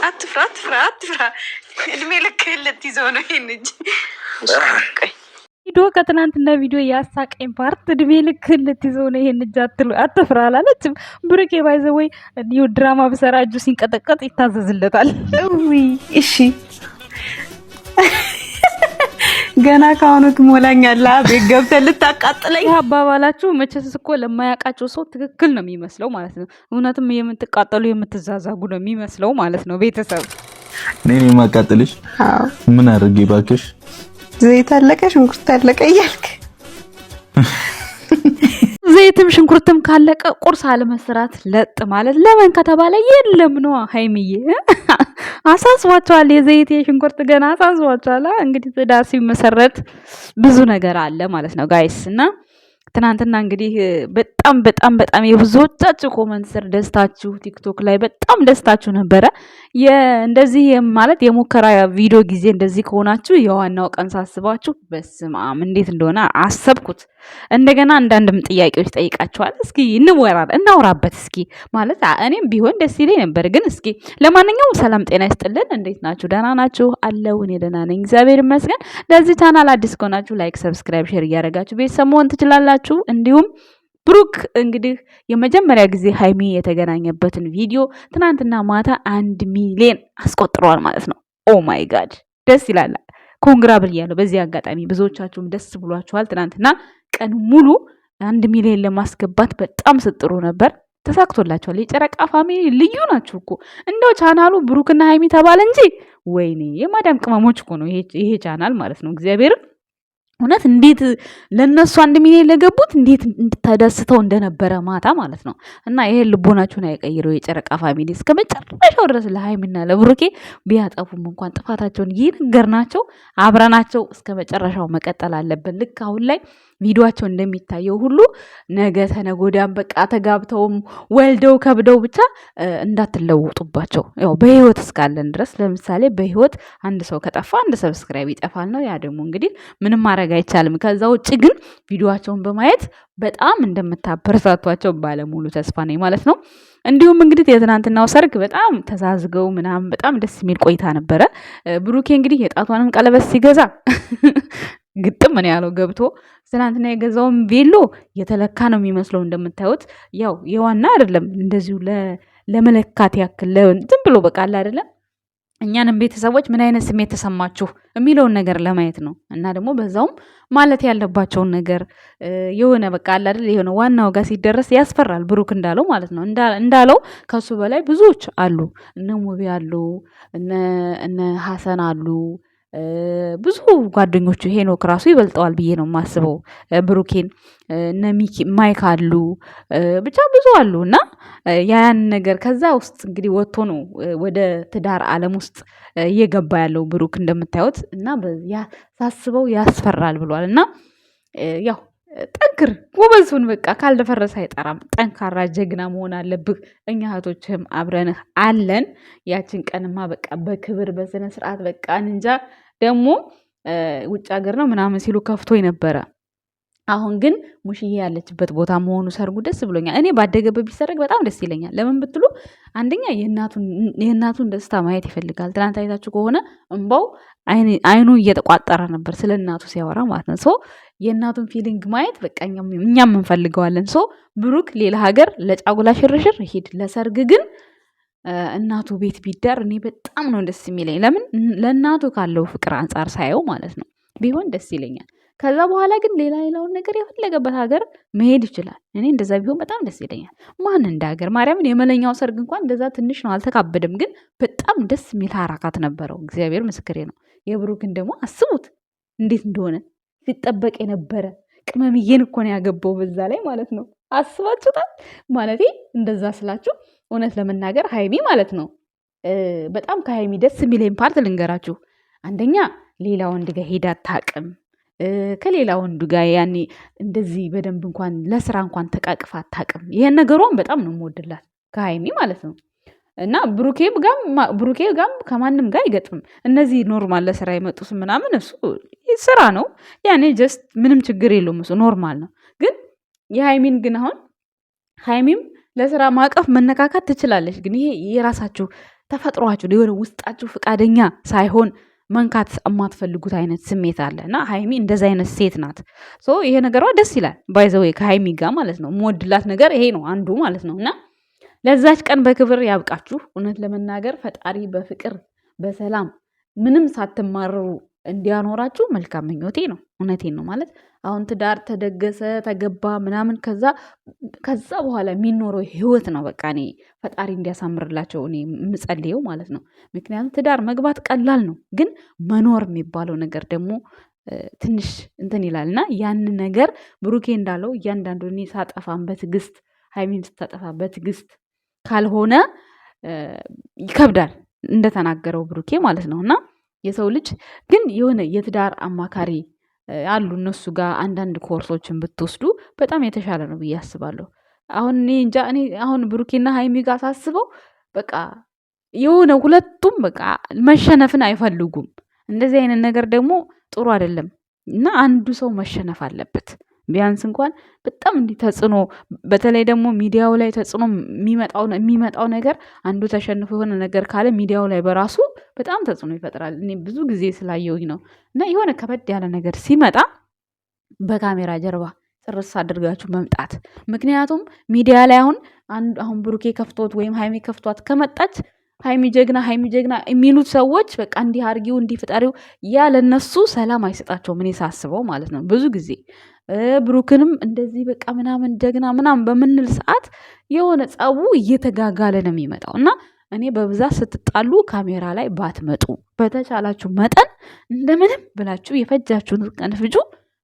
አትፍራ አትፍራ አትፍራ። እድሜ ልክ ልትይዘው ነው ይሄን እጅ። ቪዲዮ ከትናንትና ቪዲዮ ያሳቀኝ ፓርት እድሜ ልክ ልትይዘው ነው ይሄን እጅ አትፍራ አላለችም። ብሩኬ ባይዘ ወይ ኒው ድራማ ብሰራ እጁ ሲንቀጠቀጥ ይታዘዝለታል። እሺ ገና ካሁኑ ትሞላኛለህ። ቤት ገብተህ ልታቃጥለኝ። አባባላችሁ መቼስ እኮ ለማያውቃቸው ሰው ትክክል ነው የሚመስለው ማለት ነው። እውነትም የምትቃጠሉ የምትዛዛጉ ነው የሚመስለው ማለት ነው። ቤተሰብ እኔ የማቃጥልሽ ምን አድርጌ ባክሽ? ዘይት አለቀ ሽንኩርት አለቀ እያልክ ዘይትም ሽንኩርትም ካለቀ ቁርስ አለመስራት ለጥ ማለት ለምን ከተባለ የለም ነው። ሃይሚዬ አሳስቧቸዋል። የዘይት የሽንኩርት ገና አሳስቧቸዋል። እንግዲህ ትዳር ሲመሰረት ብዙ ነገር አለ ማለት ነው ጋይስ። እና ትናንትና እንግዲህ በጣም የብዙዎቻችሁ ኮመንት ስር ደስታችሁ ቲክቶክ ላይ በጣም ደስታችሁ ነበረ። እንደዚህ ማለት የሙከራ ቪዲዮ ጊዜ እንደዚህ ከሆናችሁ የዋናው ቀን ሳስባችሁ በስመ አብ እንዴት እንደሆነ አሰብኩት። እንደገና አንዳንድም ጥያቄዎች ጠይቃችኋል። እስኪ እናውራበት እስኪ ማለት እኔም ቢሆን ደስ ይለኝ ነበር። ግን እስኪ ለማንኛውም ሰላም ጤና ይስጥልን። እንዴት ናችሁ? ደህና ናችሁ? አለው እኔ ደህና ነኝ እግዚአብሔር ይመስገን። ለዚህ ቻናል አዲስ ከሆናችሁ ላይክ፣ ሰብስክራይብ፣ ሼር እያደረጋችሁ ቤተሰብ መሆን ትችላላችሁ። እንዲሁም ብሩክ እንግዲህ የመጀመሪያ ጊዜ ሃይሚ የተገናኘበትን ቪዲዮ ትናንትና ማታ 1 ሚሊዮን አስቆጥረዋል ማለት ነው። ኦ ማይ ጋድ ደስ ይላል። ኮንግራ ብያለሁ። በዚህ አጋጣሚ ብዙዎቻችሁም ደስ ብሏችኋል። ትናንትና ቀን ሙሉ 1 ሚሊዮን ለማስገባት በጣም ስጥሩ ነበር። ተሳክቶላችኋል። የጨረቃ ፋሚሊ ልዩ ናችሁ እኮ። እንደው ቻናሉ ብሩክና ሃይሚ ተባለ እንጂ ወይኔ የማዳም ቅመሞች እኮ ነው ይሄ ቻናል ማለት ነው። እግዚአብሔር እውነት እንዴት ለነሱ 1 ሚሊዮን ለገቡት እንዴት ተደስተው እንደነበረ ማታ ማለት ነው። እና ይሄ ልቦናችሁን አይቀይረው የጨረቃ ፋሚሊ እስከ መጨረሻው ድረስ ለሃይሚና ለብሩኬ ቢያጠፉም እንኳን ጥፋታቸውን ይነገርናቸው አብረናቸው እስከ መጨረሻው መቀጠል አለብን። ልክ አሁን ላይ ቪዲዮአቸው እንደሚታየው ሁሉ ነገ ተነጎዳም በቃ ተጋብተውም ወልደው ከብደው ብቻ እንዳትለውጡባቸው። ያው በህይወት እስካለን ድረስ ለምሳሌ በህይወት አንድ ሰው ከጠፋ አንድ ሰብስክራይብ ይጠፋል ነው። ያ ደግሞ እንግዲህ ምንም ማድረግ አይቻልም። ከዛ ውጭ ግን ቪዲዮአቸውን በማየት በጣም እንደምታበረታቷቸው ባለሙሉ ተስፋ ነኝ ማለት ነው። እንዲሁም እንግዲህ የትናንትናው ሰርግ በጣም ተዛዝገው ምናምን በጣም ደስ የሚል ቆይታ ነበረ። ብሩኬ እንግዲህ የጣቷንም ቀለበት ሲገዛ ግጥም ምን ያለው ገብቶ ትናንትና የገዛውን ቬሎ የተለካ ነው የሚመስለው። እንደምታዩት ያው የዋና አይደለም፣ እንደዚሁ ለመለካት ያክል ዝም ብሎ በቃ አለ አይደለም። እኛንም ቤተሰቦች ምን አይነት ስሜት ተሰማችሁ የሚለውን ነገር ለማየት ነው። እና ደግሞ በዛውም ማለት ያለባቸውን ነገር የሆነ በቃ አለ አይደል የሆነ ዋናው ጋር ሲደረስ ያስፈራል። ብሩክ እንዳለው ማለት ነው። እንዳለው ከሱ በላይ ብዙዎች አሉ። እነ ሙቢ አሉ፣ እነ ሀሰን አሉ፣ ብዙ ጓደኞቹ ሄኖክ ራሱ ይበልጠዋል ብዬ ነው የማስበው ብሩኬን። እነ ማይክ አሉ፣ ብቻ ብዙ አሉ። እና ያን ነገር ከዛ ውስጥ እንግዲህ ወጥቶ ነው ወደ ትዳር ዓለም ውስጥ እየገባ ያለው ብሩክ እንደምታዩት። እና ሳስበው ያስፈራል ብሏል። እና ያው ጠንክር ጎበዙን በቃ ካልደፈረሰ አይጠራም። ጠንካራ ጀግና መሆን አለብህ። እኛ እህቶችህም አብረንህ አለን። ያችን ቀንማ በቃ በክብር በስነ ስርዓት በቃ እንጃ። ደግሞ ውጭ ሀገር ነው ምናምን ሲሉ ከፍቶ ነበረ። አሁን ግን ሙሽዬ ያለችበት ቦታ መሆኑ ሰርጉ ደስ ብሎኛል። እኔ ባደገበት ቢሰረግ በጣም ደስ ይለኛል። ለምን ብትሉ አንደኛ የእናቱን ደስታ ማየት ይፈልጋል። ትናንት አይታችሁ ከሆነ እንባው አይኑ እየተቋጠረ ነበር ስለ እናቱ ሲያወራ ማለት ነው። ሶ የእናቱን ፊሊንግ ማየት በቃ እኛም እንፈልገዋለን። ሶ ብሩክ ሌላ ሀገር ለጫጉላ ሽርሽር ሂድ፣ ለሰርግ ግን እናቱ ቤት ቢዳር እኔ በጣም ነው ደስ የሚለኝ። ለምን ለእናቱ ካለው ፍቅር አንጻር ሳየው ማለት ነው ቢሆን ደስ ይለኛል። ከዛ በኋላ ግን ሌላውን ነገር የፈለገበት ሀገር መሄድ ይችላል። እኔ እንደዛ ቢሆን በጣም ደስ ይለኛል። ማን እንደ ሀገር ማርያምን የመለኛው ሰርግ እንኳን እንደዛ ትንሽ ነው፣ አልተካበደም። ግን በጣም ደስ የሚል ሀራካት ነበረው። እግዚአብሔር ምስክሬ ነው። የብሩክን ደግሞ አስቡት እንዴት እንደሆነ ሲጠበቅ የነበረ ቅመምዬን እኮ ነው ያገባው በዛ ላይ ማለት ነው። አስባችሁታል? ማለቴ እንደዛ ስላችሁ እውነት ለመናገር ሃይሚ ማለት ነው በጣም ከሃይሚ ደስ የሚለኝ ፓርት ልንገራችሁ። አንደኛ ሌላ ወንድ ጋር ሄዳ አታውቅም። ከሌላ ወንዱ ጋር ያኔ እንደዚህ በደንብ እንኳን ለስራ እንኳን ተቃቅፋ አታውቅም። ይሄን ነገሯን በጣም ነው የምወድላት ከሃይሚ ማለት ነው። እና ብሩኬ ጋም ከማንም ጋር አይገጥምም። እነዚህ ኖርማል ለስራ የመጡት ምናምን እሱ ስራ ነው ያኔ ጀስት ምንም ችግር የለውም እሱ ኖርማል ነው። ግን የሃይሚን ግን አሁን ሃይሚም ለስራ ማቀፍ መነካካት ትችላለች። ግን ይሄ የራሳችሁ ተፈጥሯችሁ የሆነ ውስጣችሁ ፈቃደኛ ሳይሆን መንካት የማትፈልጉት አይነት ስሜት አለ እና ሀይሚ እንደዚ አይነት ሴት ናት። ሶ ይሄ ነገሯ ደስ ይላል። ባይዘዌ ከሀይሚ ጋር ማለት ነው የምወድላት ነገር ይሄ ነው አንዱ ማለት ነው። እና ለዛች ቀን በክብር ያብቃችሁ። እውነት ለመናገር ፈጣሪ በፍቅር በሰላም ምንም ሳትማረሩ እንዲያኖራችሁ መልካም ምኞቴ ነው። እውነቴን ነው ማለት አሁን ትዳር ተደገሰ ተገባ ምናምን ከዛ በኋላ የሚኖረው ህይወት ነው በቃ እኔ ፈጣሪ እንዲያሳምርላቸው እኔ የምጸልየው ማለት ነው። ምክንያቱም ትዳር መግባት ቀላል ነው፣ ግን መኖር የሚባለው ነገር ደግሞ ትንሽ እንትን ይላል እና ያንን ነገር ብሩኬ እንዳለው እያንዳንዱ እኔ ሳጠፋን በትዕግስት ሀይሚን ስታጠፋ በትዕግስት ካልሆነ ይከብዳል እንደተናገረው ብሩኬ ማለት ነው። እና የሰው ልጅ ግን የሆነ የትዳር አማካሪ አሉ እነሱ ጋር አንዳንድ ኮርሶችን ብትወስዱ በጣም የተሻለ ነው ብዬ አስባለሁ። አሁን እኔ እንጃ እኔ አሁን ብሩኬና ሀይሚ ጋር ሳስበው በቃ የሆነ ሁለቱም በቃ መሸነፍን አይፈልጉም። እንደዚህ አይነት ነገር ደግሞ ጥሩ አይደለም እና አንዱ ሰው መሸነፍ አለበት። ቢያንስ እንኳን በጣም እንዲህ ተጽዕኖ በተለይ ደግሞ ሚዲያው ላይ ተጽዕኖ የሚመጣው ነገር አንዱ ተሸንፎ የሆነ ነገር ካለ ሚዲያው ላይ በራሱ በጣም ተጽዕኖ ይፈጥራል። እኔ ብዙ ጊዜ ስላየሁኝ ነው። እና የሆነ ከበድ ያለ ነገር ሲመጣ በካሜራ ጀርባ ጥርስ አድርጋችሁ መምጣት። ምክንያቱም ሚዲያ ላይ አሁን ብሩኬ ከፍቶት ወይም ሀይሚ ከፍቷት ከመጣች ሀይሚ ጀግና የሚሉት ሰዎች በቃ እንዲህ አርጊው እንዲህ ፍጠሪው ያ ለነሱ ሰላም አይሰጣቸውም። እኔ ሳስበው ማለት ነው ብዙ ጊዜ ብሩክንም እንደዚህ በቃ ምናምን ጀግና ምናምን በምንል ሰዓት የሆነ ጸቡ እየተጋጋለ ነው የሚመጣው እና እኔ በብዛት ስትጣሉ ካሜራ ላይ ባትመጡ በተቻላችሁ መጠን እንደምንም ብላችሁ የፈጃችሁን ቀን ፍጁ።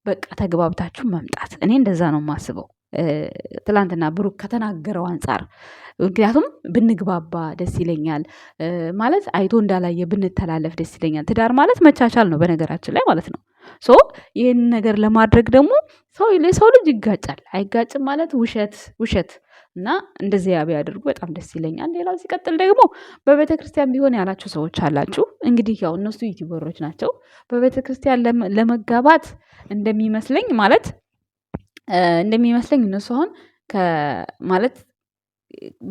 በቃ ተግባብታችሁ መምጣት። እኔ እንደዛ ነው የማስበው ትላንትና ብሩክ ከተናገረው አንጻር። ምክንያቱም ብንግባባ ደስ ይለኛል ማለት አይቶ እንዳላየ ብንተላለፍ ደስ ይለኛል። ትዳር ማለት መቻቻል ነው በነገራችን ላይ ማለት ነው። ሶ ይህን ነገር ለማድረግ ደግሞ የሰው ልጅ ይጋጫል። አይጋጭም ማለት ውሸት እና እንደዚህ ቢያደርጉ በጣም ደስ ይለኛል። ሌላው ሲቀጥል ደግሞ በቤተ ክርስቲያን ቢሆን ያላችሁ ሰዎች አላችሁ። እንግዲህ ያው እነሱ ዩቲዩበሮች ናቸው። በቤተ ክርስቲያን ለመጋባት እንደሚመስለኝ እነሱ አሁን ማለት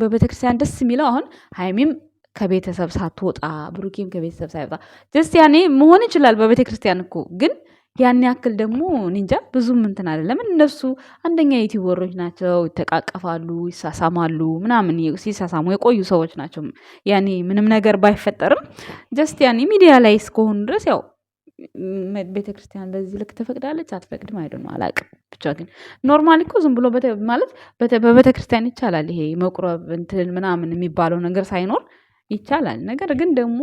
በቤተ ክርስቲያን ደስ የሚለው አሁን ሀይሚም ከቤተሰብ ሳትወጣ ብሩኬም ከቤተሰብ ሳይወጣ ደስ ያኔ መሆን ይችላል። በቤተ ክርስቲያን እኮ ግን ያን ያክል ደግሞ እንጃ ብዙም እንትን አይደለም። እነሱ አንደኛ ዩቲዩበሮች ናቸው፣ ይተቃቀፋሉ፣ ይሳሳማሉ ምናምን ሲሳሳሙ የቆዩ ሰዎች ናቸው። ያኔ ምንም ነገር ባይፈጠርም ጀስት ያኔ ሚዲያ ላይ እስከሆኑ ድረስ ያው ቤተክርስቲያን በዚህ ልክ ትፈቅዳለች አትፈቅድም አይደለም አላውቅም። ብቻ ግን ኖርማሊ እኮ ዝም ብሎ ማለት በቤተክርስቲያን ይቻላል። ይሄ መቁረብ እንትን ምናምን የሚባለው ነገር ሳይኖር ይቻላል። ነገር ግን ደግሞ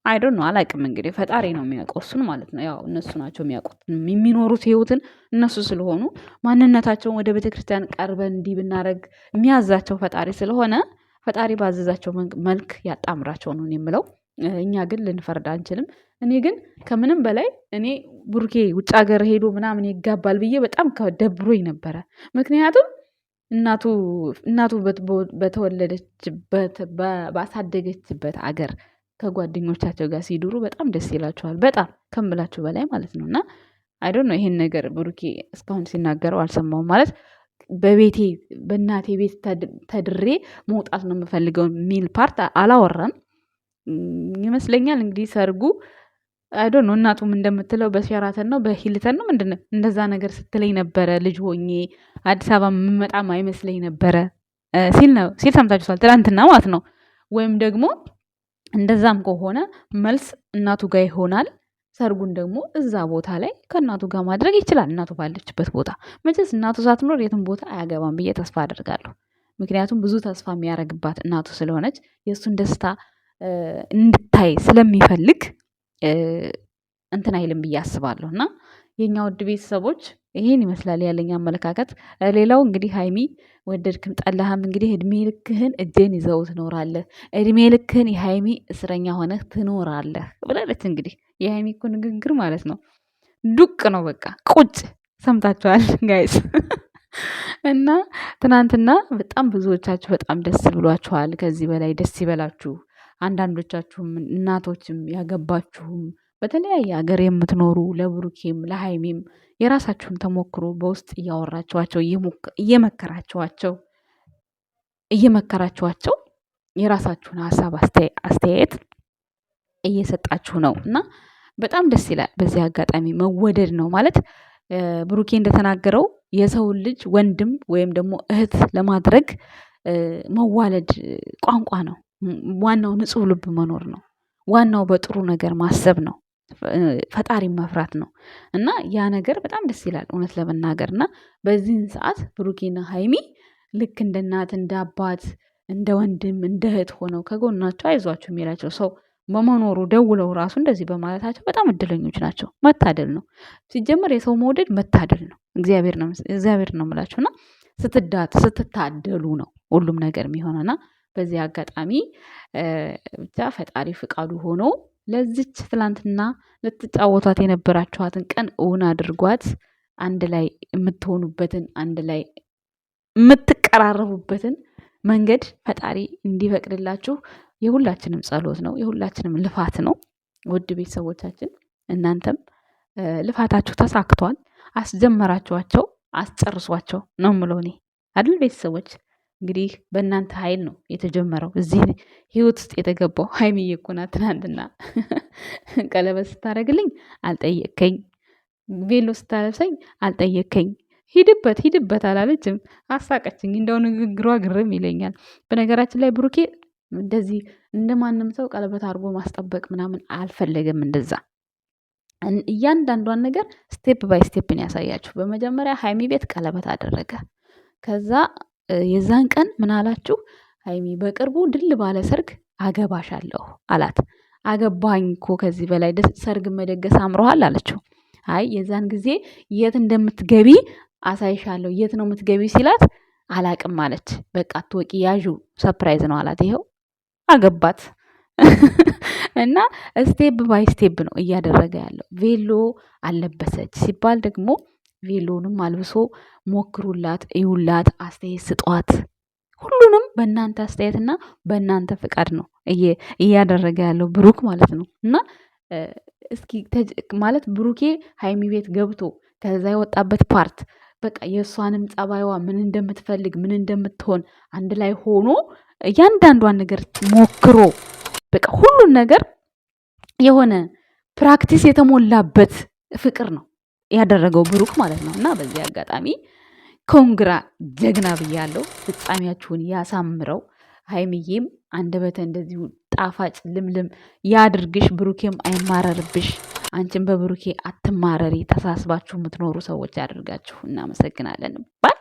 አይዶን ነው አላውቅም። እንግዲህ ፈጣሪ ነው የሚያውቀው እሱን ማለት ነው። ያው እነሱ ናቸው የሚያውቁት የሚኖሩት ህይወትን እነሱ ስለሆኑ ማንነታቸውን ወደ ቤተክርስቲያን ቀርበን እንዲህ ብናደርግ የሚያዛቸው ፈጣሪ ስለሆነ ፈጣሪ ባዘዛቸው መልክ ያጣምራቸው ነው የምለው። እኛ ግን ልንፈርድ አንችልም። እኔ ግን ከምንም በላይ እኔ ቡርኬ ውጭ ሀገር ሄዶ ምናምን ይጋባል ብዬ በጣም ደብሮኝ ነበረ። ምክንያቱም እናቱ በተወለደችበት ባሳደገችበት አገር ከጓደኞቻቸው ጋር ሲድሩ በጣም ደስ ይላቸዋል። በጣም ከምላችሁ በላይ ማለት ነው። እና አይዶን ነው ይሄን ነገር ብሩኬ እስካሁን ሲናገረው አልሰማውም። ማለት በእናቴ ቤት ተድሬ መውጣት ነው የምፈልገው የሚል ፓርት አላወራም ይመስለኛል። እንግዲህ ሰርጉ አይዶን ነው እናቱም እንደምትለው በሸራተን ነው በሂልተን ነው ምንድነው እንደዛ ነገር ስትለኝ ነበረ። ልጅ ሆኜ አዲስ አበባ የምመጣም አይመስለኝ ነበረ ሲል ሰምታችኋል ትናንትና ማለት ነው። ወይም ደግሞ እንደዛም ከሆነ መልስ እናቱ ጋር ይሆናል። ሰርጉን ደግሞ እዛ ቦታ ላይ ከእናቱ ጋር ማድረግ ይችላል። እናቱ ባለችበት ቦታ መቼስ እናቱ ሳትኖር የትም ቦታ አያገባም ብዬ ተስፋ አደርጋለሁ። ምክንያቱም ብዙ ተስፋ የሚያደርግባት እናቱ ስለሆነች የእሱን ደስታ እንድታይ ስለሚፈልግ እንትን አይልም ብዬ አስባለሁ። እና የኛ ውድ ቤተሰቦች ይሄን ይመስላል ያለኝ አመለካከት። ሌላው እንግዲህ ሀይሚ ወደድክም ጠላህም እንግዲህ እድሜ ልክህን እጄን ይዘው ትኖራለህ፣ እድሜ ልክህን የሀይሚ እስረኛ ሆነህ ትኖራለህ ብላለች። እንግዲህ የሀይሚ እኮ ንግግር ማለት ነው ዱቅ ነው በቃ ቁጭ ሰምታችኋል ጋይስ። እና ትናንትና በጣም ብዙዎቻችሁ በጣም ደስ ብሏችኋል። ከዚህ በላይ ደስ ይበላችሁ። አንዳንዶቻችሁም እናቶችም ያገባችሁም በተለያየ ሀገር የምትኖሩ ለብሩኬም ለሀይሚም የራሳችሁን ተሞክሮ በውስጥ እያወራችኋቸው እየመከራችኋቸው የራሳችሁን ሀሳብ አስተያየት እየሰጣችሁ ነው እና በጣም ደስ ይላል። በዚህ አጋጣሚ መወደድ ነው ማለት ብሩኬ እንደተናገረው የሰውን ልጅ ወንድም ወይም ደግሞ እህት ለማድረግ መዋለድ ቋንቋ ነው። ዋናው ንጹሕ ልብ መኖር ነው። ዋናው በጥሩ ነገር ማሰብ ነው። ፈጣሪ መፍራት ነው እና ያ ነገር በጣም ደስ ይላል እውነት ለመናገር እና በዚህን ሰዓት ብሩኬና ሀይሚ ልክ እንደ እናት እንደ አባት እንደ ወንድም እንደ እህት ሆነው ከጎናቸው አይዟቸው የሚላቸው ሰው በመኖሩ ደውለው ራሱ እንደዚህ በማለታቸው በጣም እድለኞች ናቸው። መታደል ነው ሲጀመር የሰው መውደድ መታደል ነው። እግዚአብሔር ነው የምላችሁና ስትታደሉ ነው ሁሉም ነገር የሚሆነና በዚህ አጋጣሚ ብቻ ፈጣሪ ፍቃዱ ሆኖ ለዚች ትላንትና ልትጫወቷት የነበራችኋትን ቀን እውን አድርጓት አንድ ላይ የምትሆኑበትን አንድ ላይ የምትቀራረቡበትን መንገድ ፈጣሪ እንዲፈቅድላችሁ የሁላችንም ጸሎት ነው፣ የሁላችንም ልፋት ነው። ውድ ቤተሰቦቻችን እናንተም ልፋታችሁ ተሳክቷል። አስጀመራችኋቸው፣ አስጨርሷቸው ነው የምለው እኔ አይደል ቤተሰቦች። እንግዲህ በእናንተ ኃይል ነው የተጀመረው እዚህ ህይወት ውስጥ የተገባው። ሀይሚዬ እኮ ናት ትናንትና ቀለበት ስታደርግልኝ አልጠየከኝ፣ ቬሎ ስታለብሰኝ አልጠየከኝ፣ ሂድበት አላለችም። አሳቀችኝ። እንደው ንግግሯ ግርም ይለኛል። በነገራችን ላይ ብሩኬ እንደዚህ እንደማንም ሰው ቀለበት አድርጎ ማስጠበቅ ምናምን አልፈለገም። እንደዛ እያንዳንዷን ነገር ስቴፕ ባይ ስቴፕን ያሳያችሁ። በመጀመሪያ ሀይሚ ቤት ቀለበት አደረገ። ከዛ የዛን ቀን ምን አላችሁ? ሀይሚ በቅርቡ ድል ባለ ሰርግ አገባሻለሁ አላት። አገባኝ እኮ ከዚህ በላይ ሰርግ መደገስ አምሮሃል አለችው። አይ የዛን ጊዜ የት እንደምትገቢ አሳይሻለሁ። የት ነው የምትገቢ ሲላት አላቅም አለች። በቃ አትወቂ ያዡ ሰርፕራይዝ ነው አላት። ይኸው አገባት እና ስቴፕ ባይ ስቴፕ ነው እያደረገ ያለው። ቬሎ አለበሰች ሲባል ደግሞ ቬሎንም አልብሶ ሞክሩላት፣ እዩላት፣ አስተያየት ስጧት። ሁሉንም በእናንተ አስተያየትና በእናንተ ፍቃድ ነው እያደረገ ያለው ብሩክ ማለት ነው። እና እስኪ ማለት ብሩኬ ሀይሚ ቤት ገብቶ ከዛ የወጣበት ፓርት በቃ የእሷንም ጸባይዋ ምን እንደምትፈልግ ምን እንደምትሆን አንድ ላይ ሆኖ እያንዳንዷን ነገር ሞክሮ በቃ ሁሉን ነገር የሆነ ፕራክቲስ የተሞላበት ፍቅር ነው ያደረገው ብሩክ ማለት ነው። እና በዚህ አጋጣሚ ኮንግራ ጀግና ብያለሁ። ፍጻሜያችሁን ያሳምረው። ሀይሚዬም አንደበተ እንደዚሁ ጣፋጭ ልምልም ያድርግሽ። ብሩኬም አይማረርብሽ። አንቺም በብሩኬ አትማረሪ። ተሳስባችሁ የምትኖሩ ሰዎች ያደርጋችሁ። እናመሰግናለን ባይ